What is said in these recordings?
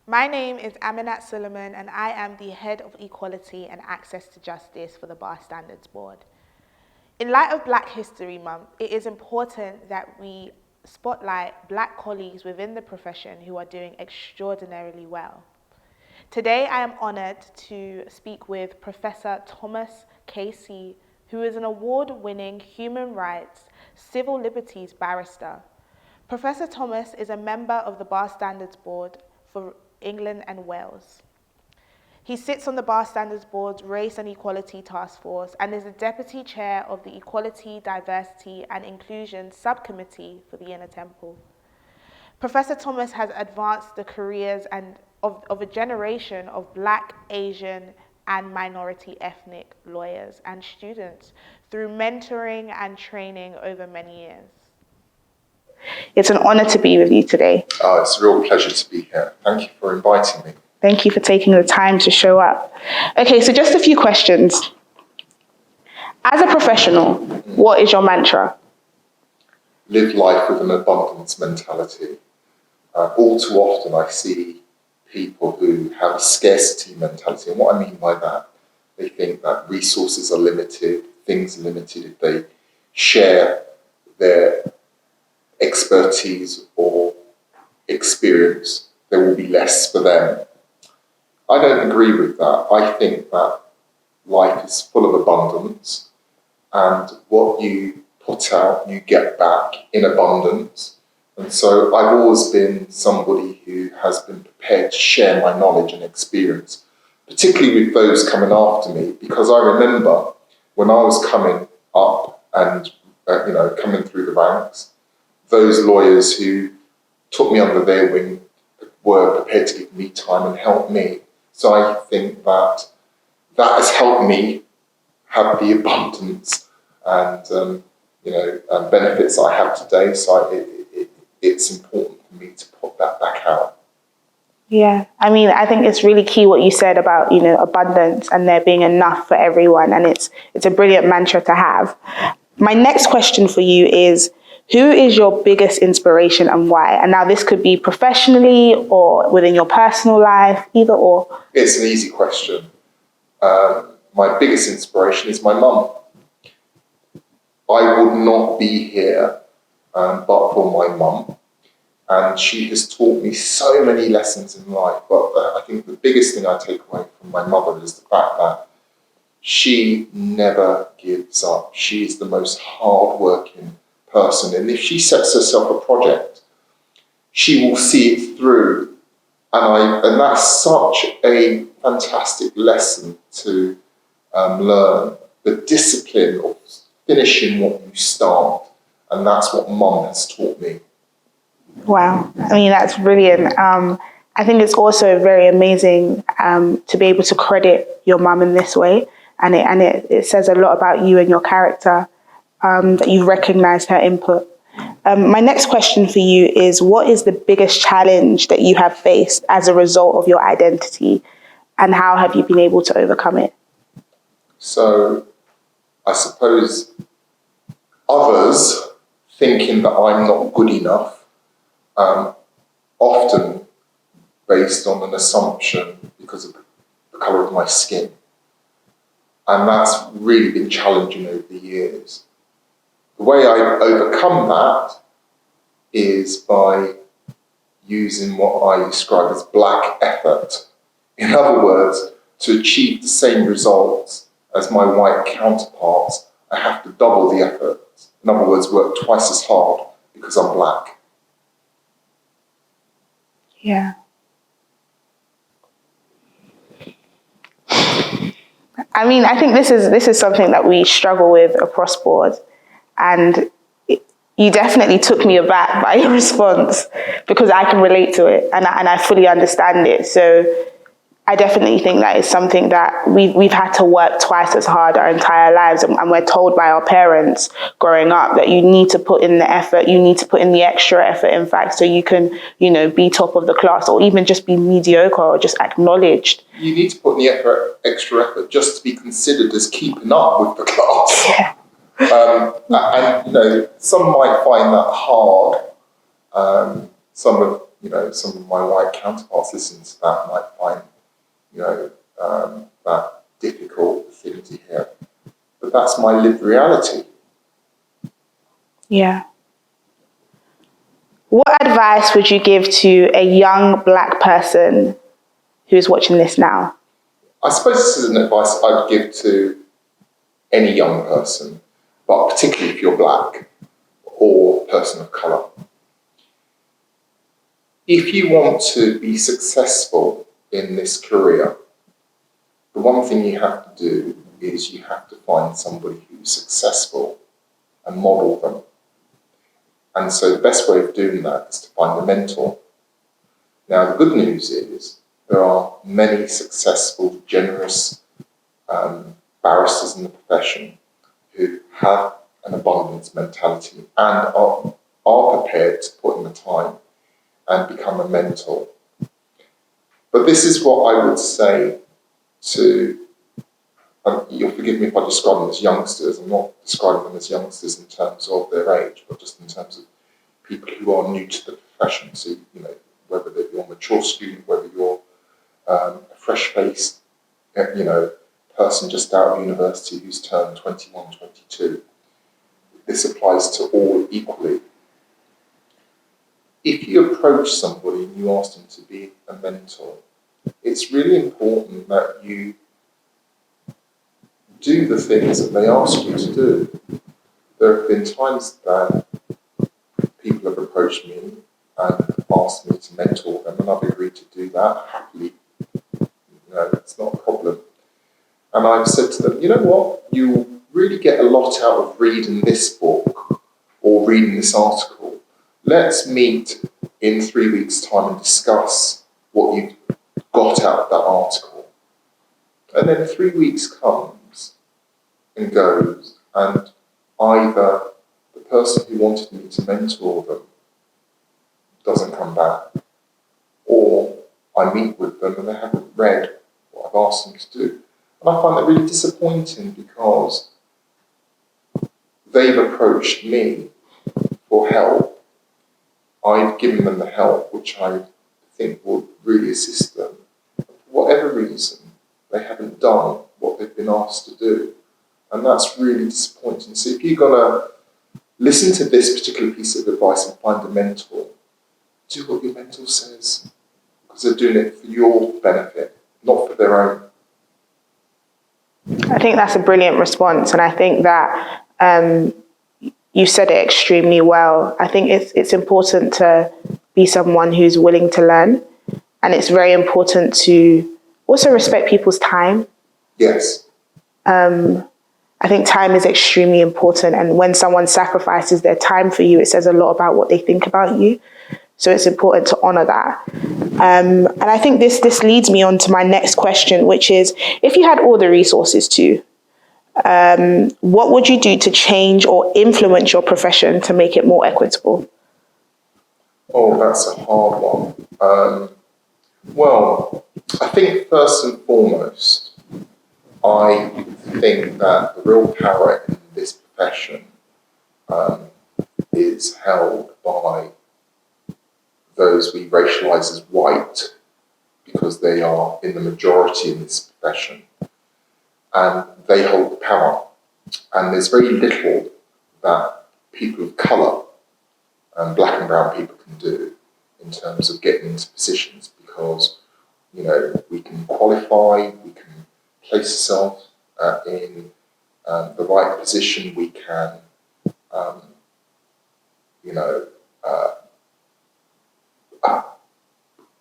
My name is Aminat Suleiman and I am the Head of Equality and Access to Justice for the Bar Standards Board. In light of Black History Month, it is important that we spotlight Black colleagues within the profession who are doing extraordinarily well. Today I am honoured to speak with Professor Thomas Casey, who is an award-winning human rights, civil liberties barrister. Professor Thomas is a member of the Bar Standards Board for England and Wales. He sits on the Bar Standards Board's Race and Equality Task Force and is the Deputy Chair of the Equality, Diversity and Inclusion Subcommittee for the Inner Temple. Professor Thomas has advanced the careers of a generation of Black, Asian and minority ethnic lawyers and students through mentoring and training over many years. It's an honor to be with you today. Oh, it's a real pleasure to be here. Thank you for inviting me. Thank you for taking the time to show up. Okay, so just a few questions. As a professional, what is your mantra? Live life with an abundance mentality. All too often I see people who have a scarcity mentality. And what I mean by that, they think that resources are limited, things are limited. If they share their expertise or experience, there will be less for them. I don't agree with that. I think that life is full of abundance, and what you put out, you get back in abundance. And so I've always been somebody who has been prepared to share my knowledge and experience, particularly with those coming after me, because I remember when I was coming up and coming through the ranks, those lawyers who took me under their wing were prepared to give me time and help me. So I think that has helped me have the abundance and benefits I have today. So it's important for me to put that back out. Yeah, I mean, I think it's really key what you said about, abundance and there being enough for everyone. And it's a brilliant mantra to have. My next question for you is, who is your biggest inspiration and why? And now this could be professionally or within your personal life, either or. It's an easy question. My biggest inspiration is my mum. I would not be here but for my mum. And she has taught me so many lessons in life. But I think the biggest thing I take away from my mother is the fact that she never gives up. She is the most hardworking person, and if she sets herself a project, she will see it through. And that's such a fantastic lesson to learn, the discipline of finishing what you start, and that's what Mum has taught me. Wow, I mean, that's brilliant. I think it's also very amazing to be able to credit your mum in this way, and it says a lot about you and your character. That you've recognized her input. My next question for you is, what is the biggest challenge that you have faced as a result of your identity, and how have you been able to overcome it? So I suppose others thinking that I'm not good enough, often based on an assumption because of the colour of my skin. And that's really been challenging over the years. The way I overcome that is by using what I describe as black effort. In other words, to achieve the same results as my white counterparts, I have to double the effort. In other words, work twice as hard because I'm black. Yeah. I mean, I think this is something that we struggle with across board. And you definitely took me aback by your response, because I can relate to it and I fully understand it. So I definitely think that is something that we've had to work twice as hard our entire lives. And we're told by our parents growing up that you need to put in the effort, you need to put in the extra effort, in fact, so you can, be top of the class or even just be mediocre or just acknowledged. You need to put in the extra effort just to be considered as keeping up with the class. Yeah. And some might find that hard. Some of some of my white counterparts listening to that might find, that difficult thing to hear. But that's my lived reality. Yeah. What advice would you give to a young Black person who's watching this now? I suppose this is an advice I'd give to any young person, but particularly if you're Black or a person of colour. If you want to be successful in this career, the one thing you have to do is you have to find somebody who's successful and model them. And so the best way of doing that is to find a mentor. Now, the good news is there are many successful, generous barristers in the profession who have an abundance mentality and are prepared to put in the time and become a mentor. But this is what I would say to, you'll forgive me if I describe them as youngsters. I'm not describing them as youngsters in terms of their age, but just in terms of people who are new to the profession. So, whether you're a mature student, whether you're a fresh-faced, person just out of university who's turned 21, 22. This applies to all equally. If you approach somebody and you ask them to be a mentor, it's really important that you do the things that they ask you to do. There have been times that people have approached me and asked me to mentor them, and I've agreed to do that happily. It's not a problem. And I've said to them, you know what, you'll really get a lot out of reading this book or reading this article. Let's meet in 3 weeks' time and discuss what you've got out of that article. And then 3 weeks comes and goes, and either the person who wanted me to mentor them doesn't come back, or I meet with them and they haven't read what I've asked them to do. And I find that really disappointing because they've approached me for help. I've given them the help which I think will really assist them. For whatever reason, they haven't done what they've been asked to do. And that's really disappointing. So if you're going to listen to this particular piece of advice and find a mentor, do what your mentor says. Because they're doing it for your benefit, not for their own. I think that's a brilliant response. And I think that you said it extremely well. I think it's important to be someone who's willing to learn. And it's very important to also respect people's time. Yes. I think time is extremely important. And when someone sacrifices their time for you, it says a lot about what they think about you. So it's important to honor that. And I think this leads me on to my next question, which is, if you had all the resources to, what would you do to change or influence your profession to make it more equitable? Oh, that's a hard one. Well, I think first and foremost, I think that the real power in this profession is held by those we racialise as white, because they are in the majority in this profession, and they hold the power. And there's very little that people of colour and black and brown people can do in terms of getting into positions, because we can qualify, we can place ourselves in the right position, we can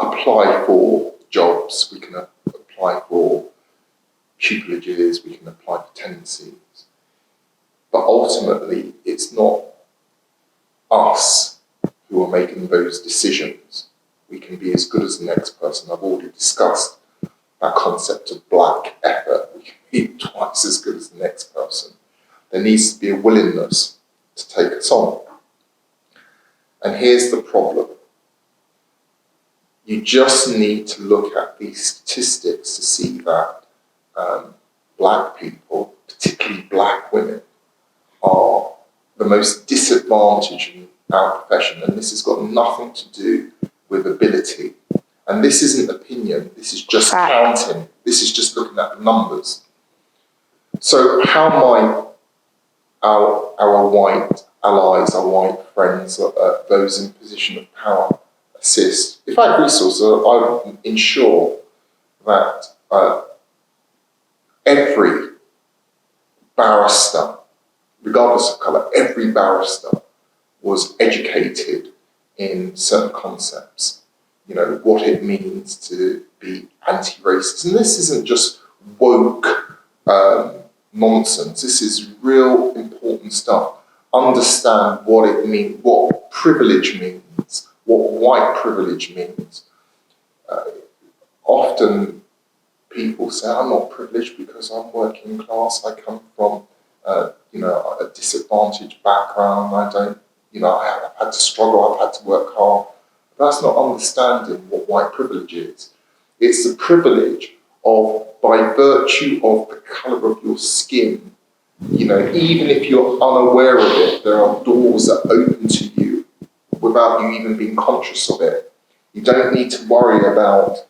apply for jobs, we can apply for tupilages, we can apply for tenancies. But ultimately, it's not us who are making those decisions. We can be as good as the next person. I've already discussed that concept of black effort. We can be twice as good as the next person. There needs to be a willingness to take us on. And here's the problem. You just need to look at these statistics to see that black people, particularly black women, are the most disadvantaged in our profession. And this has got nothing to do with ability. And this isn't opinion, this is just counting. This is just looking at the numbers. So how might our white allies, our white friends, those in position of power assist? If I had resources, I would ensure that every barrister, regardless of colour, every barrister was educated in certain concepts. You know, what it means to be anti-racist. And this isn't just woke nonsense. This is real important stuff. Understand what it means, what privilege means, what white privilege means. Often people say, I'm not privileged because I'm working class, I come from a disadvantaged background, I don't, I've had to struggle, I've had to work hard. That's not understanding what white privilege is. It's the privilege of, by virtue of the colour of your skin, even if you're unaware of it, there are doors that open to you without you even being conscious of it. You don't need to worry about,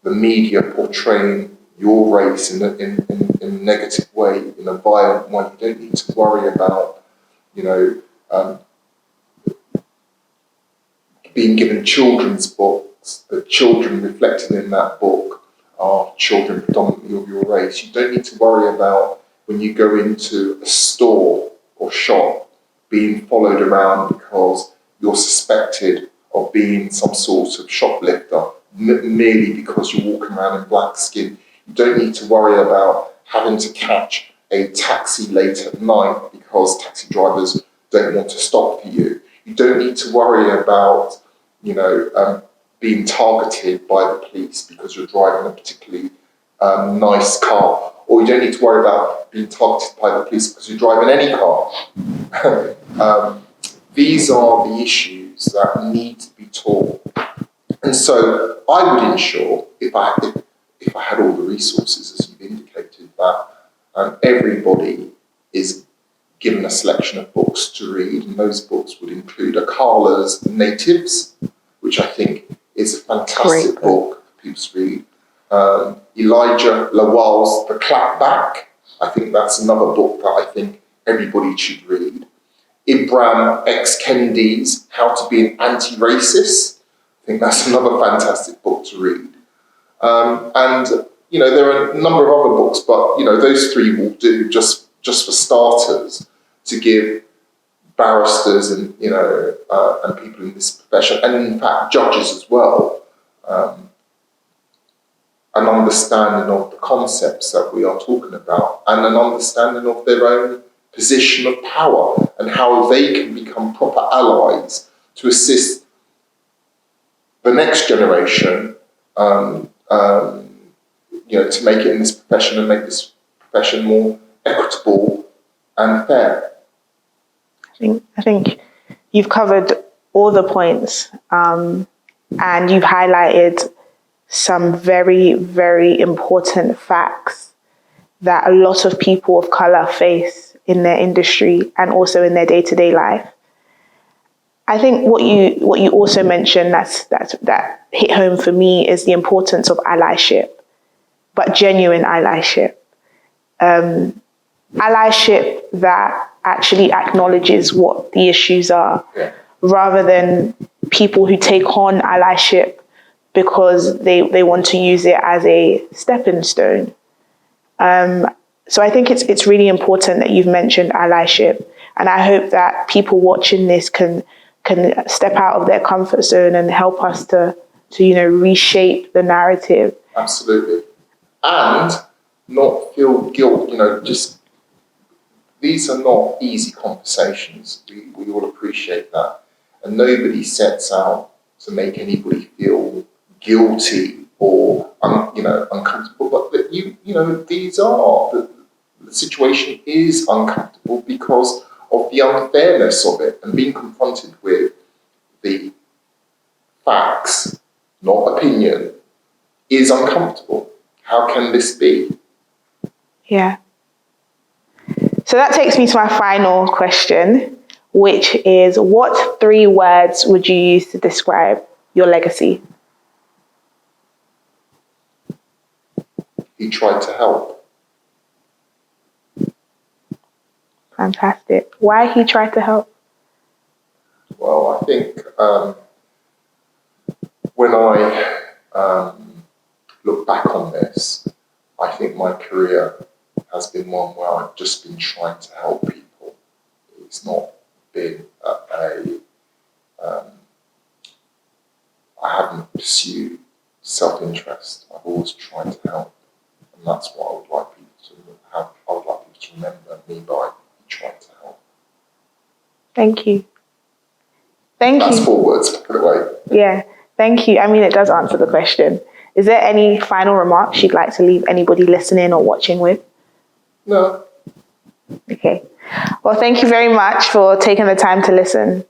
the media portraying your race in a negative way, in a violent way. You don't need to worry about, being given children's books, the children reflected in that book are children predominantly of your race. You don't need to worry about when you go into a store or shop being followed around because you're suspected of being some sort of shoplifter, merely because you're walking around in black skin. You don't need to worry about having to catch a taxi late at night because taxi drivers don't want to stop for you. You don't need to worry about, being targeted by the police because you're driving a particularly nice car. Or you don't need to worry about being targeted by the police because you're driving any car. These are the issues that need to be taught. And so I would ensure, if I had all the resources, as you've indicated, that everybody is given a selection of books to read, and those books would include Akala's Natives, which I think is a fantastic book for people to read. Elijah Lawal's The Clapback, I think that's another book that I think everybody should read. Ibram X. Kendi's How to Be an Anti-Racist, I think that's another fantastic book to read. There are a number of other books, but, those three will do just for starters, to give barristers and people in this profession, and in fact judges as well, an understanding of the concepts that we are talking about, and an understanding of their own position of power and how they can become proper allies to assist the next generation, to make it in this profession and make this profession more equitable and fair. I think you've covered all the points, and you've highlighted some very, very important facts that a lot of people of colour face in their industry and also in their day-to-day life. I think what you also mentioned that hit home for me is the importance of allyship, but genuine allyship. Allyship that actually acknowledges what the issues are, rather than people who take on allyship because they want to use it as a stepping stone. So I think it's really important that you've mentioned allyship, and I hope that people watching this can step out of their comfort zone and help us to reshape the narrative. Absolutely. And not feel guilt, these are not easy conversations. We all appreciate that. And nobody sets out to make anybody feel guilty or uncomfortable. But the situation is uncomfortable because of the unfairness of it, and being confronted with the facts, not opinion, is uncomfortable. How can this be? Yeah. So that takes me to my final question, which is, what 3 words would you use to describe your legacy? He tried to help. Fantastic. Why he tried to help? Well, I think when I look back on this, I think my career has been one where I've just been trying to help people. It's not been I haven't pursued self-interest. I've always tried to help, and that's what I would like people to have. I would like people to remember me by trying to help. Thank you. Thank That's you. 4 words, by the way. Yeah, thank you. I mean, it does answer the question. Is there any final remarks you'd like to leave anybody listening or watching with? No. Okay. Well, thank you very much for taking the time to listen.